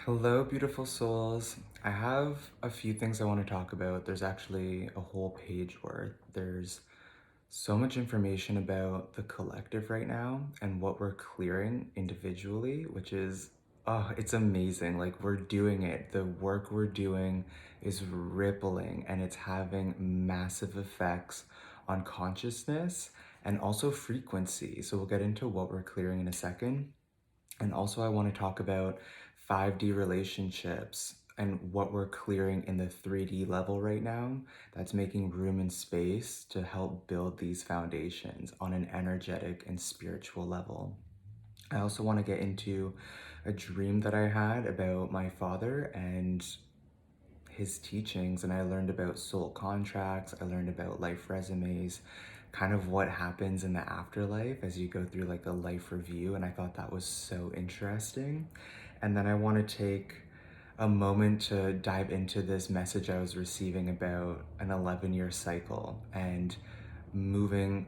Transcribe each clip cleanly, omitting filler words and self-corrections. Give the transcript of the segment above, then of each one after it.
Hello, beautiful souls. I have a few things I want to talk about. There's actually a whole page worth. There's so much information about the collective right now and what we're clearing individually, which is, oh, it's amazing. Like, we're doing it. The work we're doing is rippling and it's having massive effects on consciousness and also frequency. So, we'll get into what we're clearing in a second. And also, I want to talk about 5D relationships and what we're clearing in the 3D level right now that's making room and space to help build these foundations on an energetic and spiritual level. I also want to get into a dream that I had about my father and his teachings, and I learned about soul contracts, I learned about life resumes, kind of what happens in the afterlife as you go through like a life review, and I thought that was so interesting. And then I want to take a moment to dive into this message I was receiving about an 11-year cycle and moving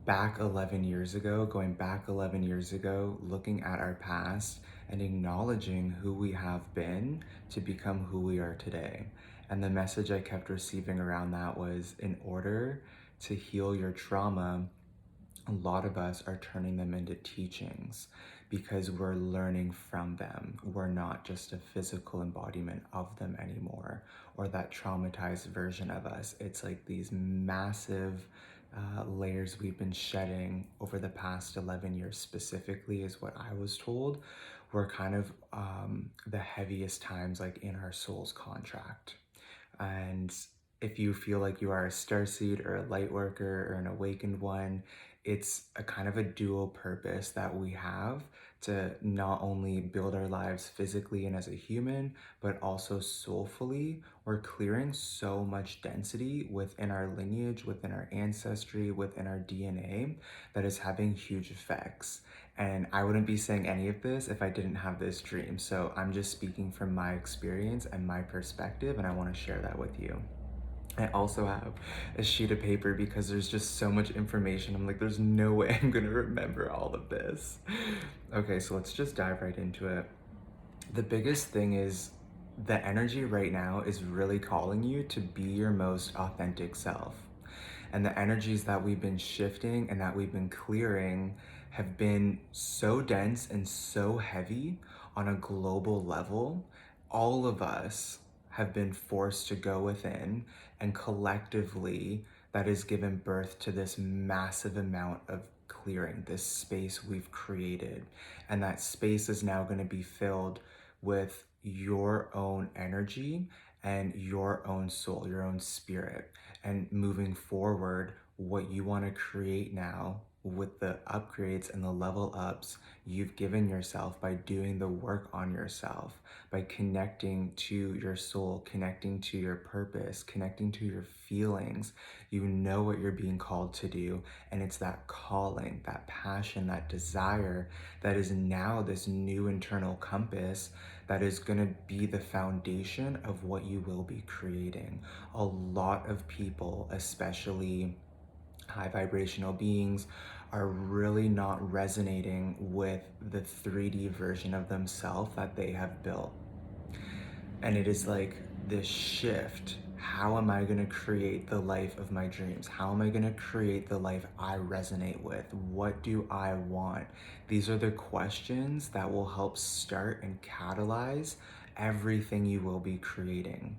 back 11 years ago, going back 11 years ago, looking at our past and acknowledging who we have been to become who we are today. And the message I kept receiving around that was, in order to heal your trauma, a lot of us are turning them into teachings because we're learning from them. We're not just a physical embodiment of them anymore, or that traumatized version of us. It's like these massive layers we've been shedding over the past 11 years, specifically, is what I was told, were kind of the heaviest times, like in our soul's contract. And if you feel like you are a starseed or a light worker or an awakened one, it's a kind of a dual purpose that we have to not only build our lives physically and as a human, but also soulfully. We're clearing so much density within our lineage, within our ancestry, within our DNA that is having huge effects. And I wouldn't be saying any of this if I didn't have this dream. So I'm just speaking from my experience and my perspective, and I want to share that with you. I also have a sheet of paper because there's just so much information. I'm like, there's no way I'm gonna remember all of this. Okay, so let's just dive right into it. The biggest thing is the energy right now is really calling you to be your most authentic self. And the energies that we've been shifting and that we've been clearing have been so dense and so heavy on a global level. All of us have been forced to go within, and collectively, that has given birth to this massive amount of clearing, this space we've created. And that space is now going to be filled with your own energy and your own soul, your own spirit. And moving forward, what you want to create now with the upgrades and the level ups you've given yourself by doing the work on yourself, by connecting to your soul, connecting to your purpose, connecting to your feelings. You know what you're being called to do, and it's that calling, that passion, that desire that is now this new internal compass that is going to be the foundation of what you will be creating. A lot of people, especially high vibrational beings, are really not resonating with the 3D version of themselves that they have built. And it is like this shift. How am I going to create the life of my dreams? How am I going to create the life I resonate with? What do I want? These are the questions that will help start and catalyze everything you will be creating.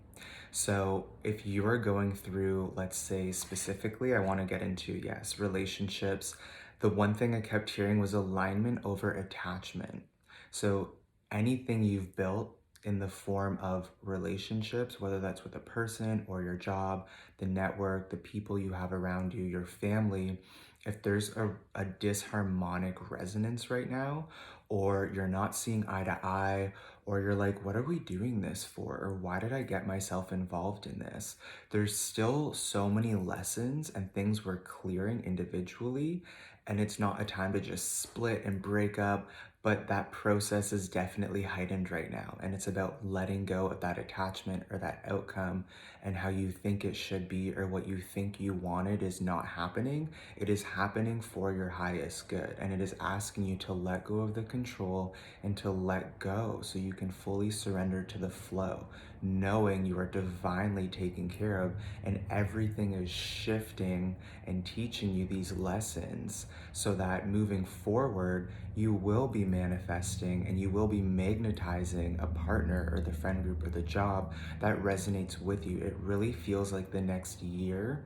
So if you are going through, let's say specifically, I want to get into, yes, relationships. The one thing I kept hearing was alignment over attachment. So anything you've built in the form of relationships, whether that's with a person or your job, the network, the people you have around you, your family, if there's a disharmonic resonance right now, or you're not seeing eye to eye, or you're like, what are we doing this for? Or why did I get myself involved in this? There's still so many lessons and things we're clearing individually, and it's not a time to just split and break up, but that process is definitely heightened right now. And it's about letting go of that attachment or that outcome and how you think it should be or what you think you wanted is not happening. It is happening for your highest good. And it is asking you to let go of the control and to let go so you can fully surrender to the flow, knowing you are divinely taken care of and everything is shifting and teaching you these lessons so that moving forward, you will be manifesting and you will be magnetizing a partner or the friend group or the job that resonates with you. It really feels like the next year,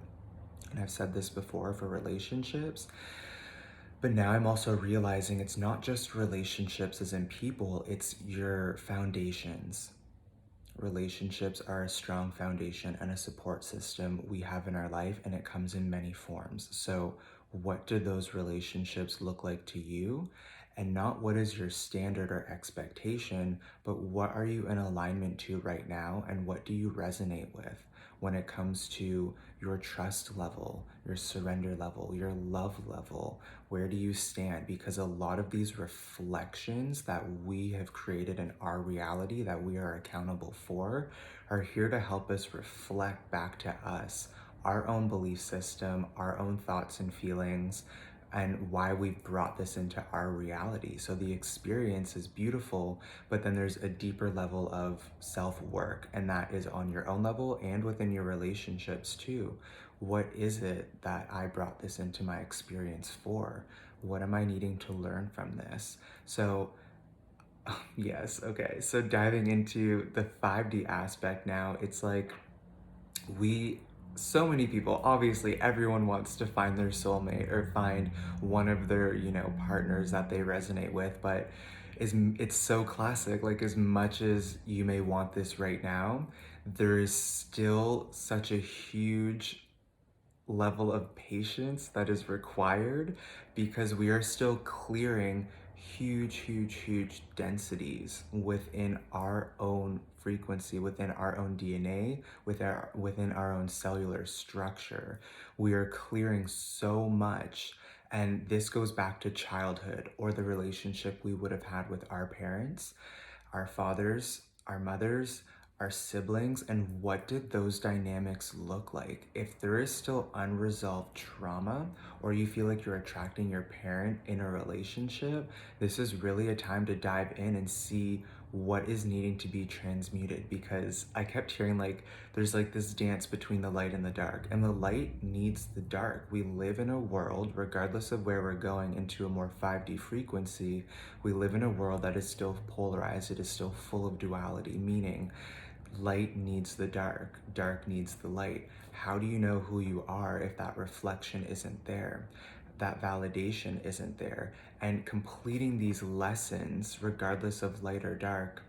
and I've said this before for relationships, but now I'm also realizing it's not just relationships as in people, it's your foundations. Relationships are a strong foundation and a support system we have in our life, and it comes in many forms. So, what do those relationships look like to you? And not what is your standard or expectation, but what are you in alignment to right now, and what do you resonate with when it comes to your trust level, your surrender level, your love level? Where do you stand? Because a lot of these reflections that we have created in our reality that we are accountable for are here to help us reflect back to us our own belief system, our own thoughts and feelings, and why we've brought this into our reality. So the experience is beautiful, but then there's a deeper level of self-work, and that is on your own level and within your relationships too. What is it that I brought this into my experience for? What am I needing to learn from this? So, yes, okay. So diving into the 5D aspect now, it's like we so many people, obviously everyone wants to find their soulmate or find one of their partners that they resonate with, but it's so classic. Like, as much as you may want this right now, there is still such a huge level of patience that is required because we are still clearing huge densities within our own frequency, within our own DNA, within our own cellular structure. We are clearing so much. And this goes back to childhood or the relationship we would have had with our parents, our fathers, our mothers, our siblings, and what did those dynamics look like? If there is still unresolved trauma, or you feel like you're attracting your parent in a relationship, this is really a time to dive in and see what is needing to be transmuted. Because I kept hearing like there's like this dance between the light and the dark, and the light needs the dark. We live in a world, regardless of where we're going into a more 5D frequency, we live in a world that is still polarized. It is still full of duality, meaning light needs the dark, dark needs the light. How do you know who you are if that reflection isn't there? That validation isn't there. And completing these lessons, regardless of light or dark,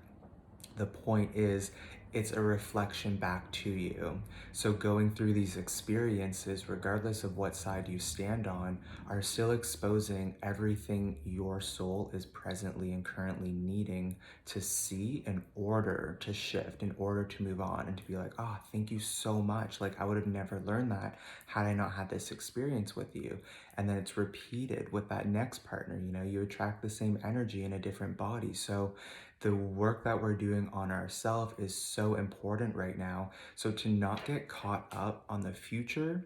the point is it's a reflection back to you. So going through these experiences, regardless of what side you stand on, are still exposing everything your soul is presently and currently needing to see in order to shift, in order to move on, and to be like, oh, thank you so much. Like, I would have never learned that had I not had this experience with you. And then it's repeated with that next partner. You attract the same energy in a different body. So the work that we're doing on ourselves is so important right now. So to not get caught up on the future,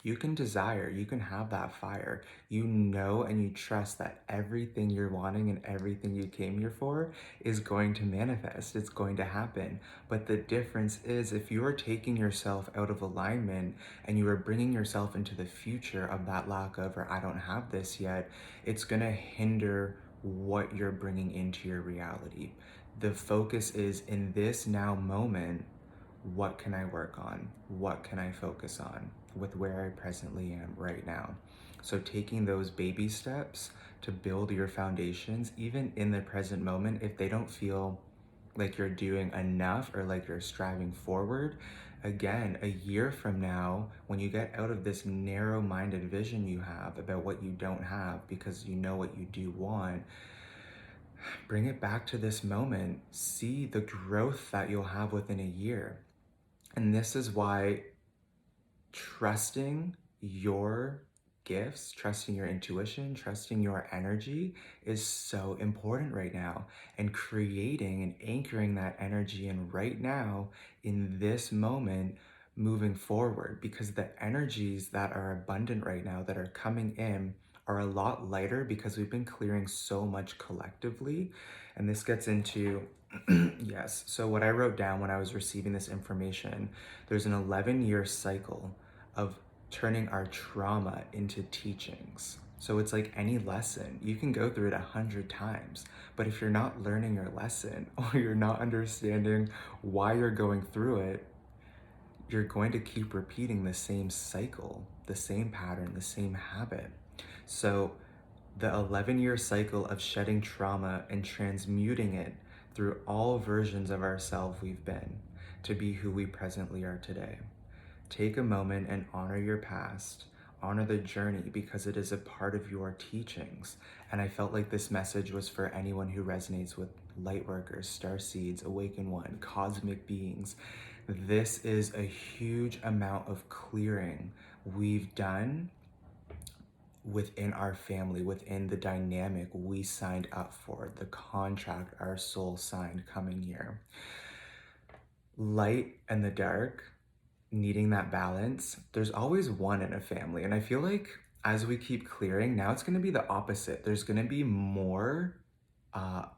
you can desire, you can have that fire. You know and you trust that everything you're wanting and everything you came here for is going to manifest. It's going to happen. But the difference is if you are taking yourself out of alignment and you are bringing yourself into the future of that lack of, or I don't have this yet, it's going to hinder what you're bringing into your reality. The focus is in this now moment. What can I work on? What can I focus on with where I presently am right now? So taking those baby steps to build your foundations, even in the present moment, if they don't feel like you're doing enough or like you're striving forward, again, a year from now, when you get out of this narrow-minded vision you have about what you don't have because you know what you do want, bring it back to this moment. See the growth that you'll have within a year. And this is why trusting your gifts, trusting your intuition, trusting your energy is so important right now. And creating and anchoring that energy in right now, in this moment, moving forward, because the energies that are abundant right now that are coming in are a lot lighter because we've been clearing so much collectively. And this gets into, yes, so what I wrote down when I was receiving this information, there's an 11-year cycle of turning our trauma into teachings. So it's like any lesson, you can go through it 100 times, but if you're not learning your lesson or you're not understanding why you're going through it, you're going to keep repeating the same cycle, the same pattern, the same habit. So the 11-year cycle of shedding trauma and transmuting it through all versions of ourselves we've been to be who we presently are today. Take a moment and honor your past, honor the journey because it is a part of your teachings. And I felt like this message was for anyone who resonates with light workers, star seeds, awakened one, cosmic beings. This is a huge amount of clearing we've done within our family, within the dynamic we signed up for, the contract our soul signed coming here. Light and the dark, needing that balance, there's always one in a family. And I feel like as we keep clearing, now it's going to be the opposite. There's going to be more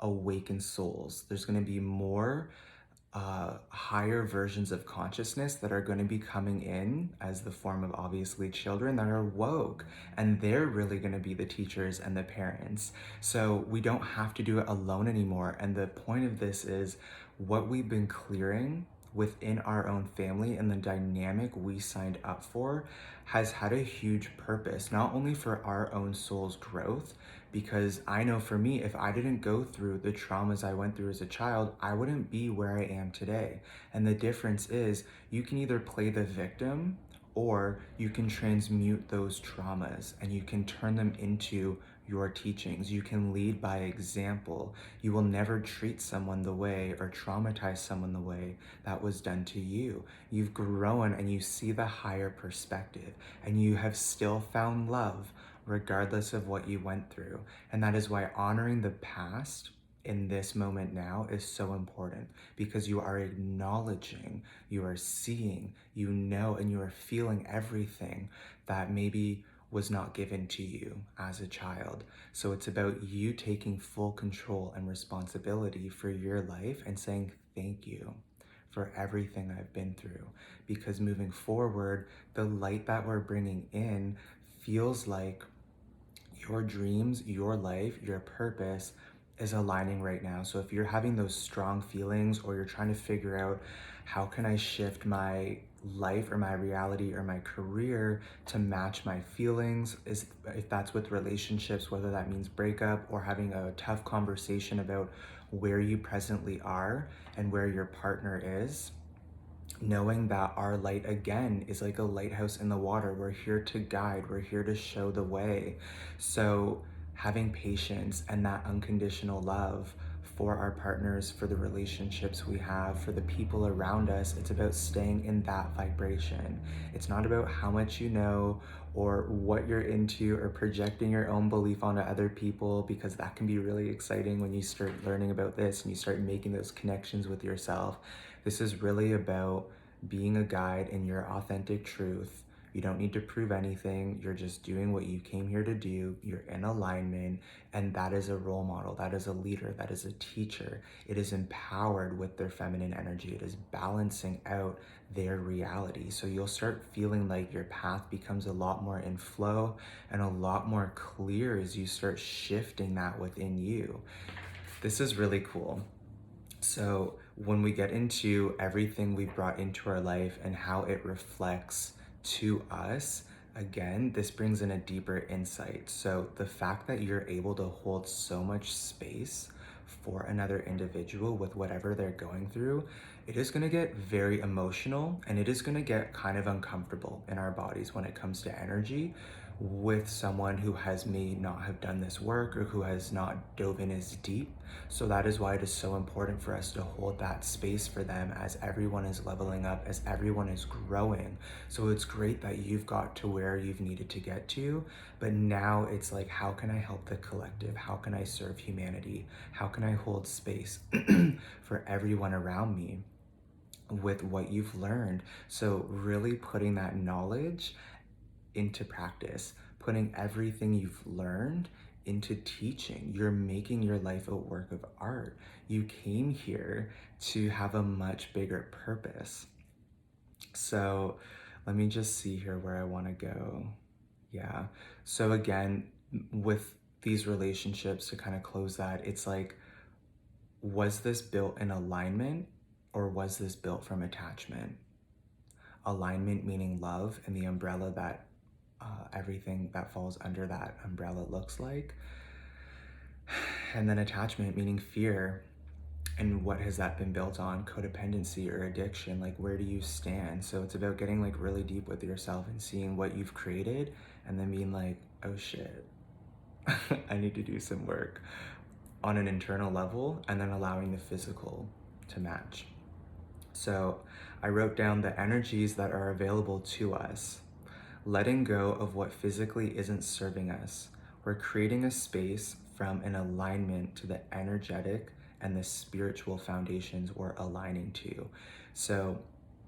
awakened souls. There's going to be more higher versions of consciousness that are going to be coming in as the form of obviously children that are woke, and they're really going to be the teachers and the parents. So we don't have to do it alone anymore. And the point of this is what we've been clearing within our own family and the dynamic we signed up for has had a huge purpose, not only for our own soul's growth, because I know for me, if I didn't go through the traumas I went through as a child, I wouldn't be where I am today. And the difference is you can either play the victim or you can transmute those traumas and you can turn them into your teachings. You can lead by example. You will never treat someone the way or traumatize someone the way that was done to you. You've grown and you see the higher perspective and you have still found love regardless of what you went through. And that is why honoring the past in this moment now is so important, because you are acknowledging, you are seeing, you know, and you are feeling everything that maybe was not given to you as a child. So it's about you taking full control and responsibility for your life and saying thank you for everything I've been through, because moving forward, the light that we're bringing in feels like your dreams, your life, your purpose is aligning right now. So if you're having those strong feelings or you're trying to figure out how can I shift my life or my reality or my career to match my feelings, is if that's with relationships, whether that means breakup or having a tough conversation about where you presently are and where your partner is, knowing that our light again is like a lighthouse in the water. We're here to guide, we're here to show the way. So having patience and that unconditional love for our partners, for the relationships we have, for the people around us, it's about staying in that vibration. It's not about how much you know or what you're into or projecting your own belief onto other people, because that can be really exciting when you start learning about this and you start making those connections with yourself. This is really about being a guide in your authentic truth. You don't need to prove anything. You're just doing what you came here to do. You're in alignment, and that is a role model. That is a leader. That is a teacher. It is empowered with their feminine energy. It is balancing out their reality. So you'll start feeling like your path becomes a lot more in flow and a lot more clear as you start shifting that within you. This is really cool. So when we get into everything we've brought into our life and how it reflects to us, again, this brings in a deeper insight. So the fact that you're able to hold so much space for another individual with whatever they're going through, it is going to get very emotional and it is going to get kind of uncomfortable in our bodies when it comes to energy, with someone who has may not have done this work or who has not dove in as deep. So that is why it is so important for us to hold that space for them as everyone is leveling up, as everyone is growing. So it's great that you've got to where you've needed to get to, but now it's like, how can I help the collective? How can I serve humanity? How can I hold space for everyone around me with what you've learned? So really putting that knowledge into practice, putting everything you've learned into teaching. You're making your life a work of art. You came here to have a much bigger purpose. So let me just see here where I want to go. Yeah. So again, with these relationships, to kind of close that, it's like, was this built in alignment or was this built from attachment? Alignment meaning love and the umbrella that everything that falls under that umbrella looks like. And then attachment meaning fear. And what has that been built on? Codependency or addiction? Like, where do you stand? So it's about getting like really deep with yourself and seeing what you've created and then being like, oh shit, I need to do some work on an internal level, and then allowing the physical to match. So I wrote down the energies that are available to us, letting go of what physically isn't serving us. We're creating a space from an alignment to the energetic and the spiritual foundations we're aligning to. So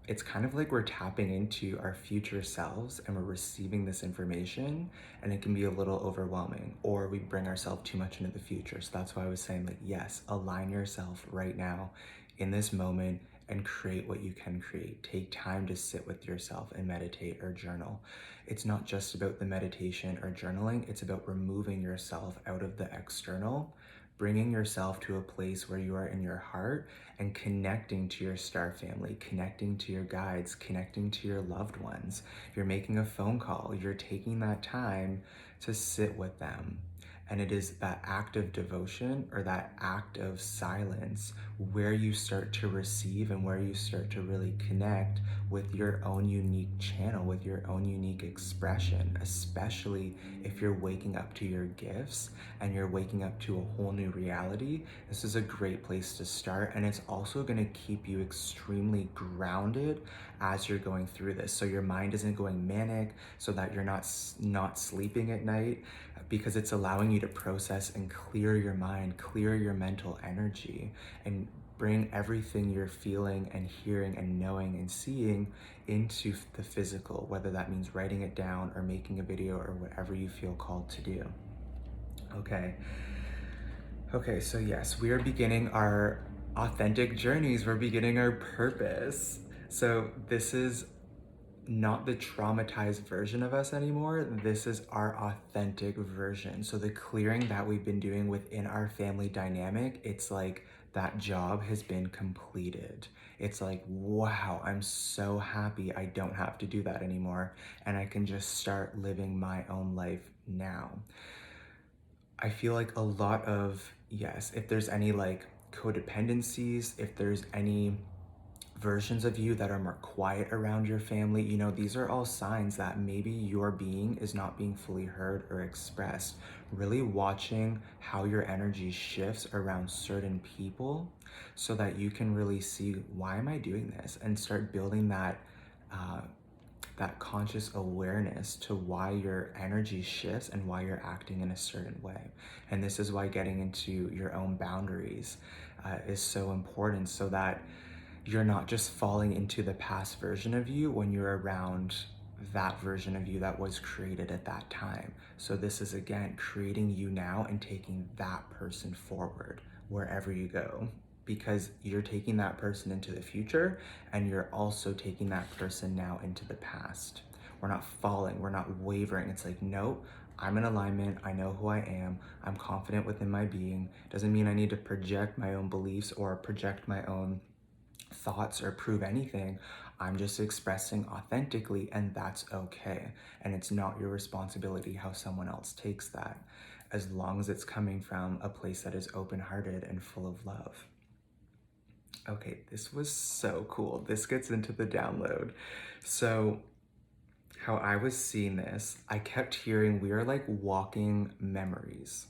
it's kind of like we're tapping into our future selves and we're receiving this information, and it can be a little overwhelming, or we bring ourselves too much into the future. So that's why I was saying, like, yes, align yourself right now in this moment and create what you can create. Take time to sit with yourself and meditate or journal. It's not just about the meditation or journaling, it's about removing yourself out of the external, bringing yourself to a place where you are in your heart and connecting to your star family, connecting to your guides, connecting to your loved ones. You're making a phone call, you're taking that time to sit with them. And it is that act of devotion or that act of silence where you start to receive and where you start to really connect with your own unique channel, with your own unique expression, especially if you're waking up to your gifts and you're waking up to a whole new reality. This is a great place to start, and it's also going to keep you extremely grounded as you're going through this. So your mind isn't going manic, so that you're not sleeping at night, because it's allowing you to process and clear your mind, clear your mental energy, and bring everything you're feeling and hearing and knowing and seeing into the physical, whether that means writing it down or making a video or whatever you feel called to do. Okay, so yes, we are beginning our authentic journeys. We're beginning our purpose. So this is not the traumatized version of us anymore. This is our authentic version. So the clearing that we've been doing within our family dynamic, it's like that job has been completed. It's like, wow, I'm so happy I don't have to do that anymore. And I can just start living my own life now. I feel like a lot of, yes, if there's any like codependencies, if there's any versions of you that are more quiet around your family, these are all signs that maybe your being is not being fully heard or expressed. Really watching how your energy shifts around certain people so that you can really see, why am I doing this? And start building uh, that conscious awareness to why your energy shifts and why you're acting in a certain way. And this is why getting into your own boundaries is so important, so that you're not just falling into the past version of you when you're around that version of you that was created at that time. So this is, again, creating you now and taking that person forward wherever you go, because you're taking that person into the future and you're also taking that person now into the past. We're not falling, we're not wavering. It's like, no, I'm in alignment. I know who I am. I'm confident within my being. Doesn't mean I need to project my own beliefs or project my own thoughts or prove anything. I'm just expressing authentically, and that's okay. And it's not your responsibility how someone else takes that, as long as it's coming from a place that is open-hearted and full of love. Okay, this was so cool. This gets into the download. So how I was seeing this, I kept hearing we are like walking memories.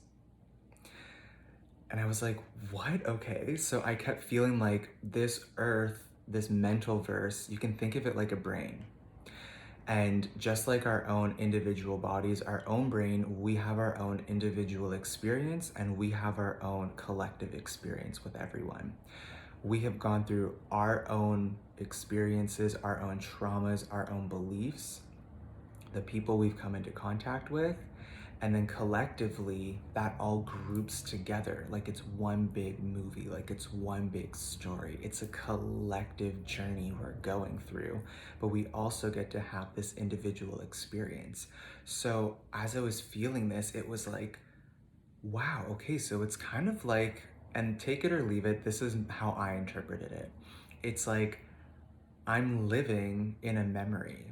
And I was like, what? Okay. So I kept feeling like this earth, this mental verse, you can think of it like a brain. And just like our own individual bodies, our own brain, we have our own individual experience and we have our own collective experience with everyone. We have gone through our own experiences, our own traumas, our own beliefs, the people we've come into contact with, and then collectively that all groups together like it's one big movie, like it's one big story. It's a collective journey we're going through, but we also get to have this individual experience. So as I was feeling this, it was like, wow, okay, so it's kind of like, and take it or leave it, this is how I interpreted it. It's like I'm living in a memory.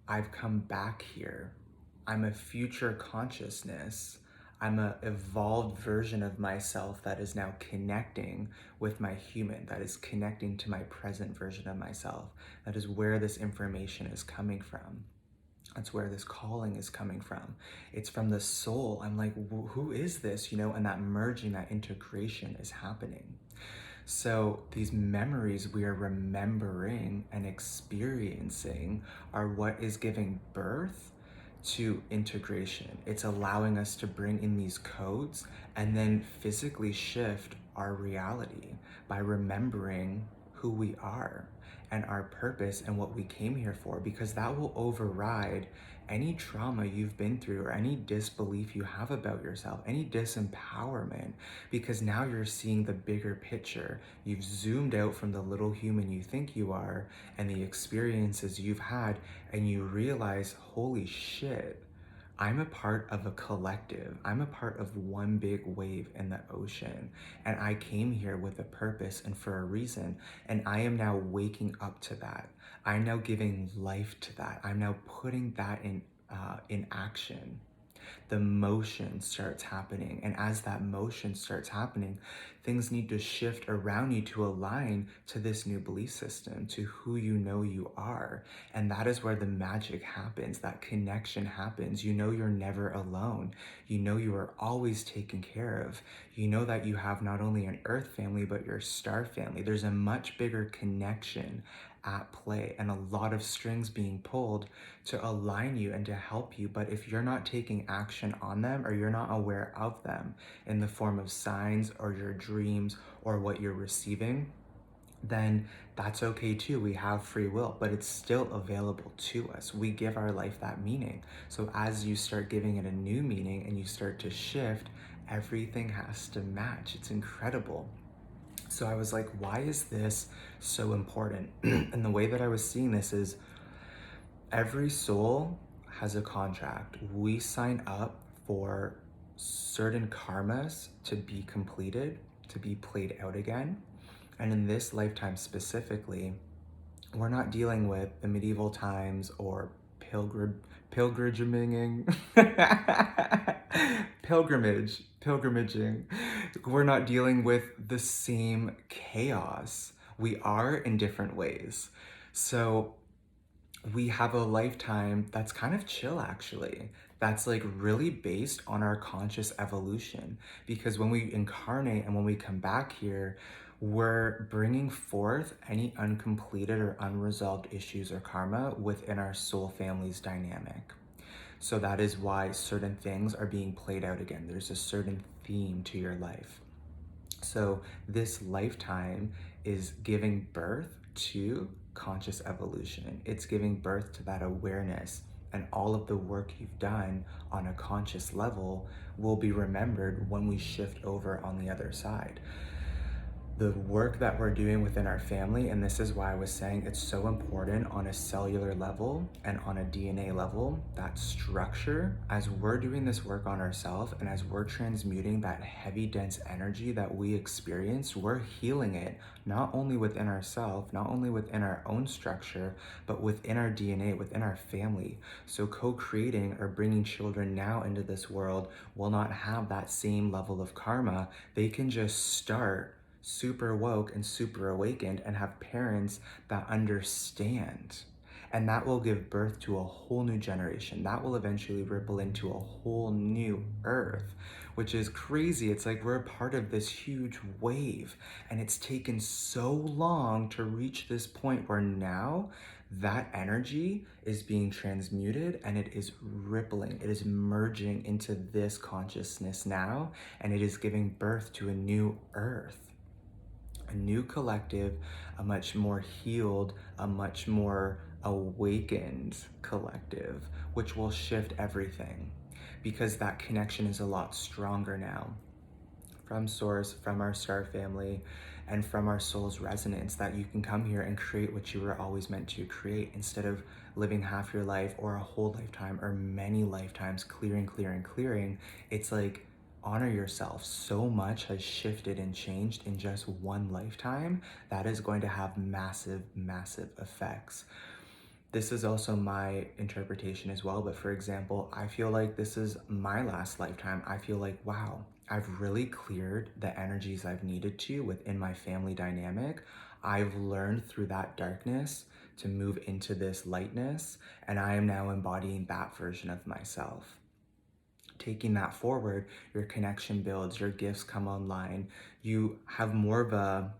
I've come back here. I'm a future consciousness. I'm an evolved version of myself that is now connecting with my human, that is connecting to my present version of myself. That is where this information is coming from. That's where this calling is coming from. It's from the soul. I'm like, who is this? And that merging, that integration is happening. So these memories we are remembering and experiencing are what is giving birth to integration. It's allowing us to bring in these codes and then physically shift our reality by remembering who we are and our purpose and what we came here for, because that will override any trauma you've been through or any disbelief you have about yourself, any disempowerment, because now you're seeing the bigger picture. You've zoomed out from the little human you think you are and the experiences you've had, and you realize, holy shit, I'm a part of a collective. I'm a part of one big wave in the ocean. And I came here with a purpose and for a reason. And I am now waking up to that. I'm now giving life to that. I'm now putting that in action. The motion starts happening. And as that motion starts happening, things need to shift around you to align to this new belief system, to who you know you are. And that is where the magic happens, that connection happens. You know you're never alone. You know you are always taken care of. You know that you have not only an earth family, but your star family. There's a much bigger connection at play and a lot of strings being pulled to align you and to help you. But if you're not taking action on them or you're not aware of them in the form of signs or your dreams or what you're receiving, then that's okay too. We have free will, but it's still available to us. We give our life that meaning. So as you start giving it a new meaning and you start to shift, everything has to match. It's incredible. So I was like, why is this so important? And the way that I was seeing this is every soul has a contract. We sign up for certain karmas to be completed, to be played out again. And in this lifetime specifically, we're not dealing with the medieval times or pilgrimaging, pilgrimaging. We're not dealing with the same chaos. We are in different ways. So we have a lifetime that's kind of chill, actually. That's like really based on our conscious evolution. Because when we incarnate and when we come back here, we're bringing forth any uncompleted or unresolved issues or karma within our soul family's dynamic. So that is why certain things are being played out again. There's a certain theme to your life. So this lifetime is giving birth to conscious evolution. It's giving birth to that awareness, and all of the work you've done on a conscious level will be remembered when we shift over on the other side. The work that we're doing within our family, and this is why I was saying it's so important on a cellular level and on a DNA level, that structure, as we're doing this work on ourselves and as we're transmuting that heavy, dense energy that we experience, we're healing it not only within ourselves, not only within our own structure, but within our DNA, within our family. So co-creating or bringing children now into this world will not have that same level of karma. They can just start super woke and super awakened and have parents that understand And that will give birth to a whole new generation. That will eventually ripple into a whole new earth, which is crazy. It's like we're a part of this huge wave, and it's taken so long to reach this point where now that energy is being transmuted and it is rippling. It is merging into this consciousness now, and it is giving birth to a new earth, a new collective, a much more healed, a much more awakened collective, which will shift everything because that connection is a lot stronger now from source, from our star family, and from our soul's resonance, that you can come here and create what you were always meant to create instead of living half your life or a whole lifetime or many lifetimes clearing, clearing, clearing. It's like, honor yourself. So much has shifted and changed in just one lifetime that is going to have massive, massive effects. This is also my interpretation as well, but for example, I feel like this is my last lifetime. I feel like, wow, I've really cleared the energies I've needed to within my family dynamic. I've learned through that darkness to move into this lightness, and I am now embodying that version of myself. Taking that forward, your connection builds, your gifts come online, you have more of a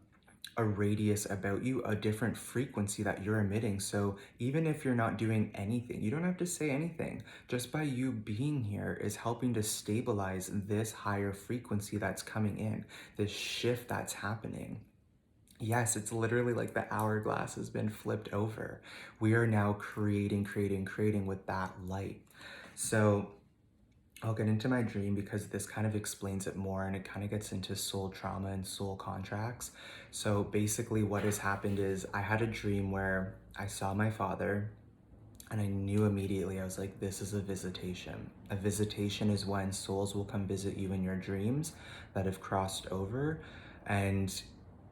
radius about you, a different frequency that you're emitting. So even if you're not doing anything, you don't have to say anything. Just by you being here is helping to stabilize this higher frequency that's coming in, this shift that's happening. Yes, it's literally like the hourglass has been flipped over. We are now creating, creating, creating with that light. So I'll get into my dream because this kind of explains it more, and it kind of gets into soul trauma and soul contracts. So basically what has happened is I had a dream where I saw my father, and I knew immediately, I was like, this is a visitation. A visitation is when souls will come visit you in your dreams that have crossed over, and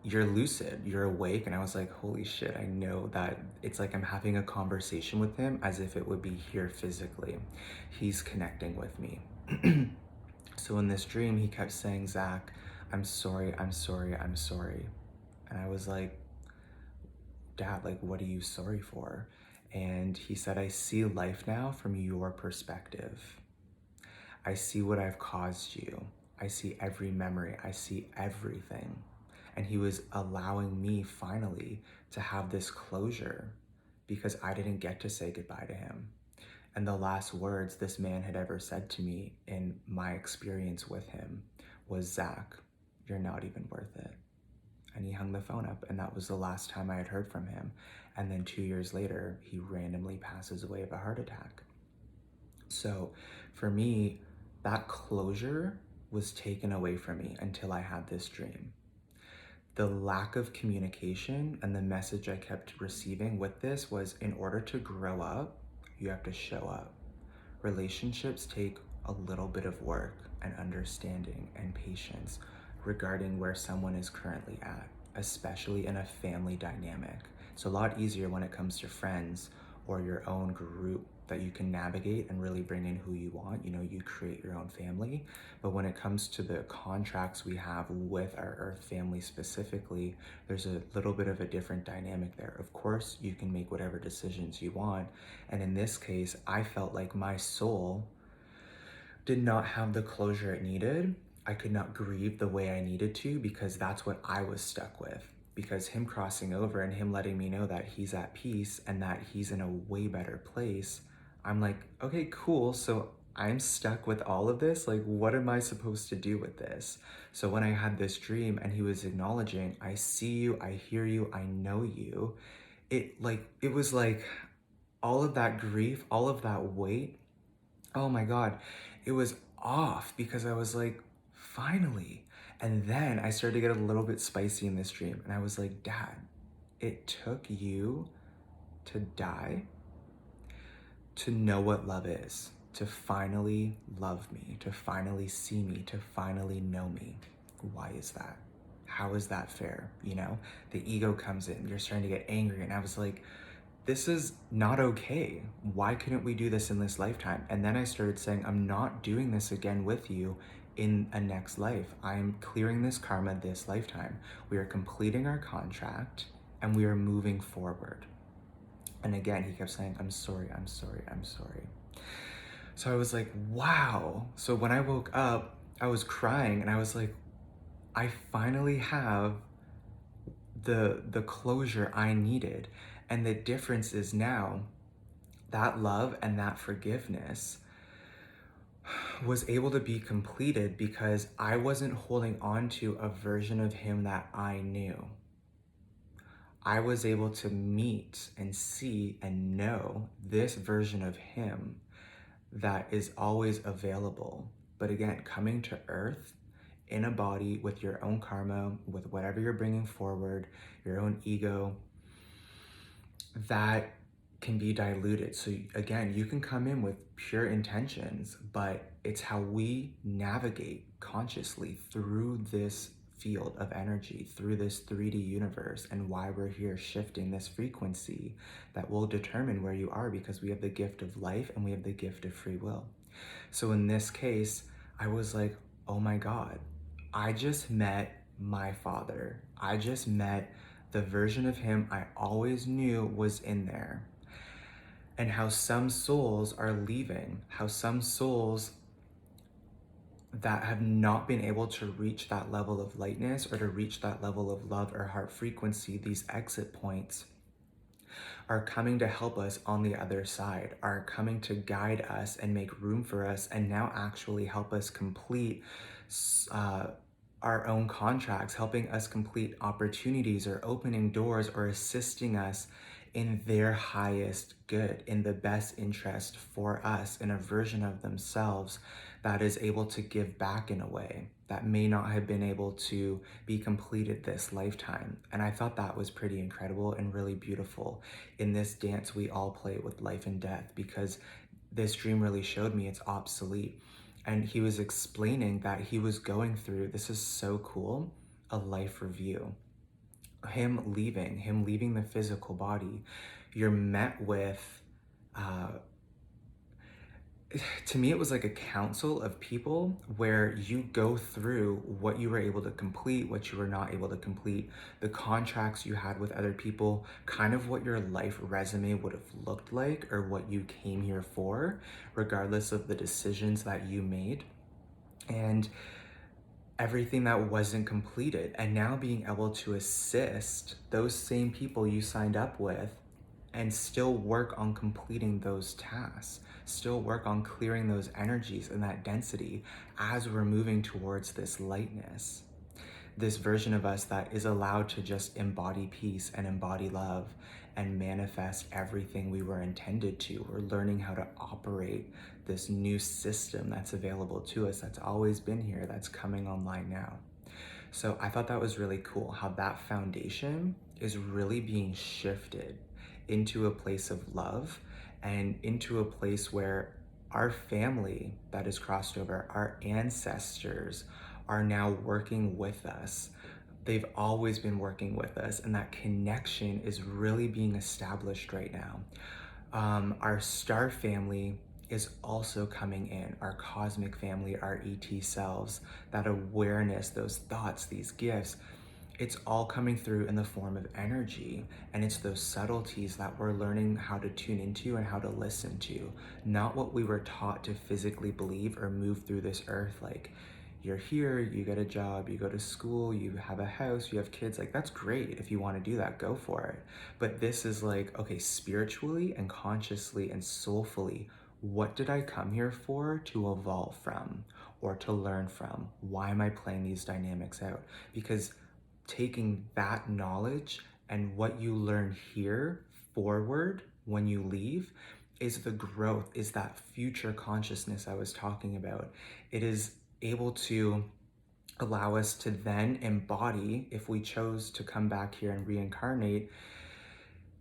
you're lucid, you're awake. And I was like, holy shit, I know that it's like I'm having a conversation with him as if it would be here physically. He's connecting with me. So in this dream, he kept saying, Zach, I'm sorry, I'm sorry, I'm sorry. And I was like, Dad, like, what are you sorry for? And he said, I see life now from your perspective. I see what I've caused you. I see every memory. I see everything. And he was allowing me finally to have this closure because I didn't get to say goodbye to him. And the last words this man had ever said to me in my experience with him was, Zach, you're not even worth it. And he hung the phone up, and that was the last time I had heard from him. And then 2 years later, he randomly passes away of a heart attack. So for me, that closure was taken away from me until I had this dream. The lack of communication and the message I kept receiving with this was, in order to grow up, you have to show up. Relationships take a little bit of work and understanding and patience regarding where someone is currently at, especially in a family dynamic. It's a lot easier when it comes to friends or your own group that you can navigate and really bring in who you want. You know, you create your own family. But when it comes to the contracts we have with our Earth family specifically, there's a little bit of a different dynamic there. Of course, you can make whatever decisions you want. And in this case, I felt like my soul did not have the closure it needed. I could not grieve the way I needed to because that's what I was stuck with. Because him crossing over and him letting me know that he's at peace and that he's in a way better place, I'm like, okay, cool. So I'm stuck with all of this. Like, what am I supposed to do with this? So when I had this dream and he was acknowledging, I see you, I hear you, I know you, it was like all of that grief, all of that weight, oh my God, it was off because I was like, finally. And then I started to get a little bit spicy in this dream. And I was like, Dad, it took you to die to know what love is, to finally love me, to finally see me, to finally know me. Why is that? How is that fair? You know, the ego comes in, you're starting to get angry. And I was like, this is not okay. Why couldn't we do this in this lifetime? And then I started saying, I'm not doing this again with you in a next life. I'm clearing this karma this lifetime. We are completing our contract and we are moving forward. And again, he kept saying, I'm sorry, I'm sorry, I'm sorry. So I was like, wow. So when I woke up, I was crying and I was like, I finally have the closure I needed. And the difference is now that love and that forgiveness was able to be completed because I wasn't holding on to a version of him that I knew. I was able to meet and see and know this version of him that is always available. But again, coming to earth in a body with your own karma, with whatever you're bringing forward, your own ego, that can be diluted. So again, you can come in with pure intentions, but it's how we navigate consciously through this field of energy, through this 3D universe, and why we're here shifting this frequency that will determine where you are, because we have the gift of life and we have the gift of free will. So in this case, I was like, oh my God, I just met my father. I just met the version of him I always knew was in there. And how some souls are leaving, how some souls that have not been able to reach that level of lightness or to reach that level of love or heart frequency, these exit points, are coming to help us on the other side, are coming to guide us and make room for us, and now actually help us complete uh, our own contracts, helping us complete opportunities or opening doors or assisting us in their highest good, in the best interest for us, in a version of themselves that is able to give back in a way that may not have been able to be completed this lifetime. And I thought that was pretty incredible and really beautiful in this dance we all play with life and death, because this dream really showed me it's obsolete. And he was explaining that he was going through, this is so cool, a life review. Him leaving the physical body, you're met with uh, to me, it was like a council of people where you go through what you were able to complete, what you were not able to complete, the contracts you had with other people, kind of what your life resume would have looked like or what you came here for, regardless of the decisions that you made. And everything that wasn't completed, and now being able to assist those same people you signed up with and still work on completing those tasks, still work on clearing those energies and that density as we're moving towards this lightness. This version of us that is allowed to just embody peace and embody love and manifest everything we were intended to. We're learning how to operate this new system that's available to us, that's always been here, that's coming online now. So I thought that was really cool how that foundation is really being shifted into a place of love and into a place where our family that is crossed over, our ancestors, are now working with us. They've always been working with us, and that connection is really being established right now. Our star family is also coming in, our cosmic family, our ET selves, that awareness, those thoughts, these gifts, it's all coming through in the form of energy. And it's those subtleties that we're learning how to tune into and how to listen to, not what we were taught to physically believe or move through this earth. Like, you're here, you get a job, you go to school, you have a house, you have kids. Like, that's great. If you want to do that, go for it. But this is like, okay, spiritually and consciously and soulfully, what did I come here for to evolve from or to learn from? Why am I playing these dynamics out? Because taking that knowledge and what you learn here forward when you leave is the growth, is that future consciousness I was talking about. It is able to allow us to then embody, if we chose to come back here and reincarnate,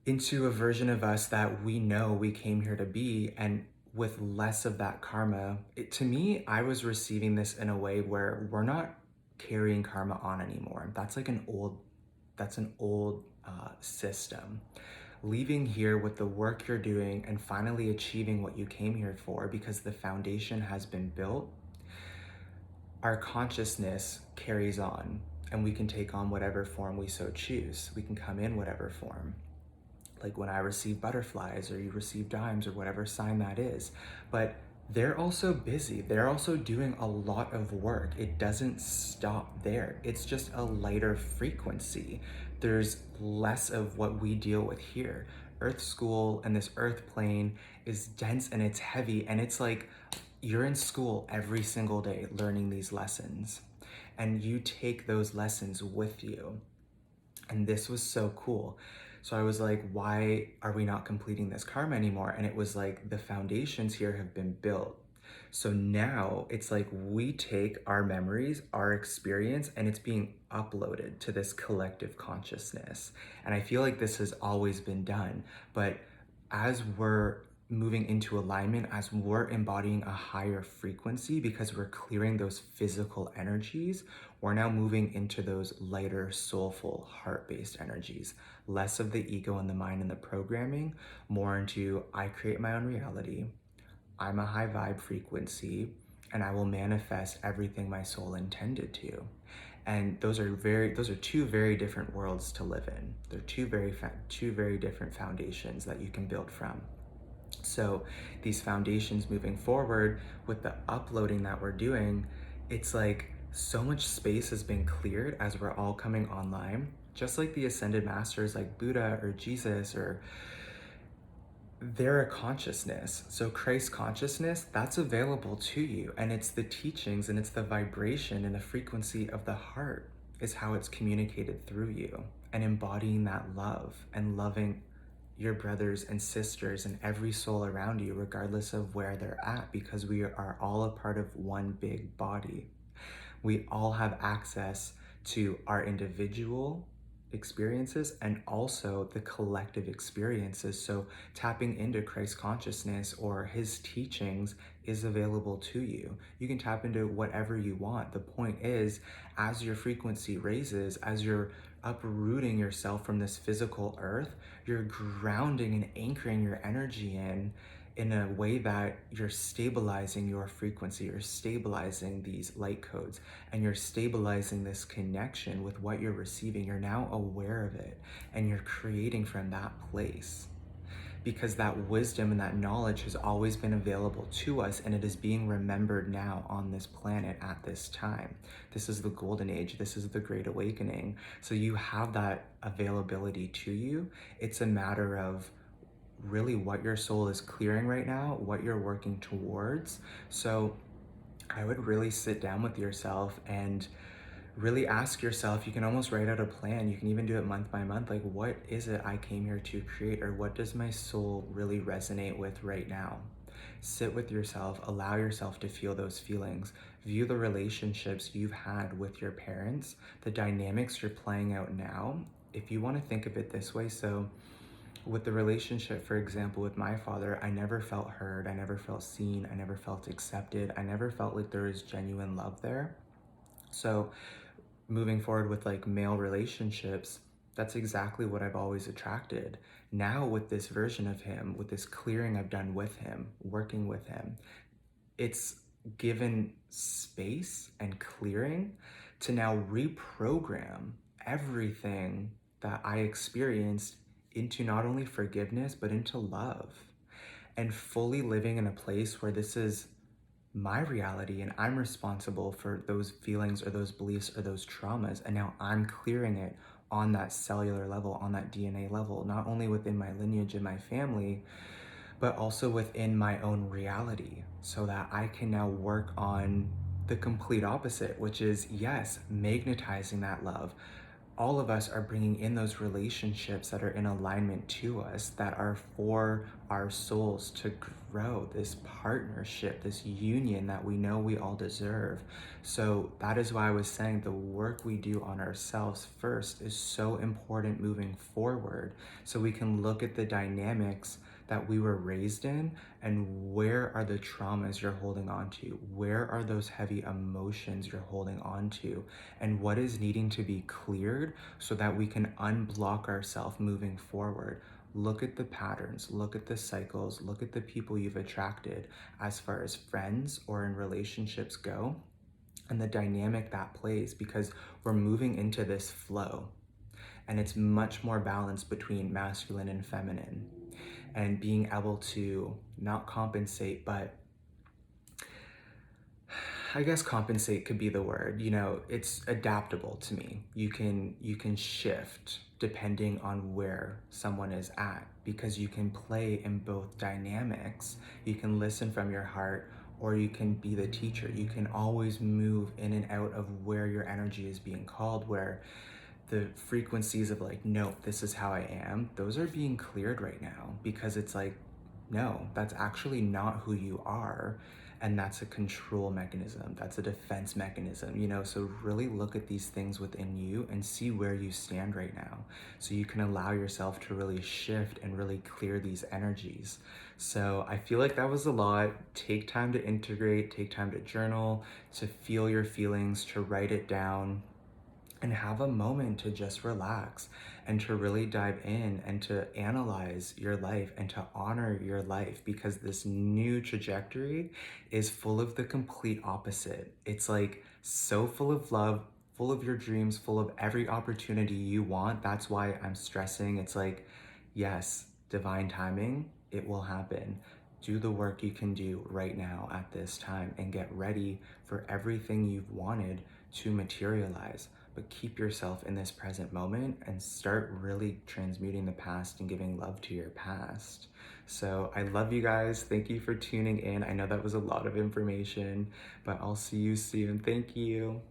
into a version of us that we know we came here to be, and with less of that karma. To me, I was receiving this in a way where we're not carrying karma on anymore. That's an old system. Leaving here with the work you're doing and finally achieving what you came here for, because the foundation has been built, our consciousness carries on, and we can take on whatever form we so choose. We can come in whatever form. like when I receive butterflies or you receive dimes or whatever sign that is. But they're also busy. They're also doing a lot of work. It doesn't stop there. It's just a lighter frequency. There's less of what we deal with here. Earth school and this earth plane is dense and it's heavy, and it's like you're in school every single day learning these lessons, and you take those lessons with you. And this was so cool. So I was like, why are we not completing this karma anymore? And it was like, the foundations here have been built. So now it's like we take our memories, our experience, and it's being uploaded to this collective consciousness. And I feel like this has always been done. But as we're moving into alignment, as we're embodying a higher frequency because we're clearing those physical energies, we're now moving into those lighter, soulful, heart-based energies. Less of the ego and the mind and the programming, more into I create my own reality. I'm a high vibe frequency, and I will manifest everything my soul intended to. And those are two very different worlds to live in. They're two very different foundations that you can build from. So these foundations moving forward with the uploading that we're doing, it's like so much space has been cleared as we're all coming online. Just like the ascended masters like Buddha or Jesus, or they're a consciousness. So Christ consciousness, that's available to you. And it's the teachings and it's the vibration and the frequency of the heart is how it's communicated through you. And embodying that love and loving your brothers and sisters and every soul around you, regardless of where they're at, because we are all a part of one big body. We all have access to our individual experiences and also the collective experiences. So tapping into Christ consciousness or his teachings is available to you. You can tap into whatever you want. The point is, as your frequency raises, as you're uprooting yourself from this physical earth, you're grounding and anchoring your energy in a way that you're stabilizing your frequency, you're stabilizing these light codes, and you're stabilizing this connection with what you're receiving. You're now aware of it, and you're creating from that place. Because that wisdom and that knowledge has always been available to us, and it is being remembered now on this planet at this time. This is the golden age. This is the great awakening. So you have that availability to you. It's a matter of really what your soul is clearing right now, what you're working towards. So I would really sit down with yourself and really ask yourself. You can almost write out a plan. You can even do it month by month. Like, what is it I came here to create? Or what does my soul really resonate with right now? Sit with yourself, allow yourself to feel those feelings. View the relationships you've had with your parents, the dynamics you're playing out now. If you want to think of it this way, so with the relationship, for example, with my father, I never felt heard, I never felt seen, I never felt accepted, I never felt like there was genuine love there. So moving forward with like male relationships, that's exactly what I've always attracted. Now with this version of him, with this clearing I've done with him, working with him, it's given space and clearing to now reprogram everything that I experienced into not only forgiveness, but into love, and fully living in a place where this is my reality and I'm responsible for those feelings or those beliefs or those traumas. And now I'm clearing it on that cellular level, on that DNA level, not only within my lineage and my family, but also within my own reality, so that I can now work on the complete opposite, which is, yes, magnetizing that love. All of us are bringing in those relationships that are in alignment to us, that are for our souls to grow, this partnership, this union that we know we all deserve. So that is why I was saying the work we do on ourselves first is so important moving forward, so we can look at the dynamics that we were raised in, and where are the traumas you're holding on to? Where are those heavy emotions you're holding on to? And what is needing to be cleared so that we can unblock ourselves moving forward? Look at the patterns, look at the cycles, look at the people you've attracted as far as friends or in relationships go, and the dynamic that plays, because we're moving into this flow. and it's much more balanced between masculine and feminine. And being able to not compensate, but I guess compensate could be the word. You know, it's adaptable to me. You can shift depending on where someone is at, because you can play in both dynamics. You can listen from your heart, or you can be the teacher. You can always move in and out of where your energy is being called, where the frequencies of like, no, this is how I am, those are being cleared right now, because it's like, no, that's actually not who you are. And that's a control mechanism, that's a defense mechanism, you know. So really look at these things within you and see where you stand right now, so you can allow yourself to really shift and really clear these energies. So I feel like that was a lot. Take time to integrate, take time to journal, to feel your feelings, to write it down, and have a moment to just relax and to really dive in and to analyze your life and to honor your life, because this new trajectory is full of the complete opposite. It's like so full of love, full of your dreams, full of every opportunity you want. That's why I'm stressing. It's like, yes, divine timing, it will happen. Do the work you can do right now at this time and get ready for everything you've wanted to materialize. But keep yourself in this present moment and start really transmuting the past and giving love to your past. So I love you guys. Thank you for tuning in. I know that was a lot of information, but I'll see you soon. Thank you.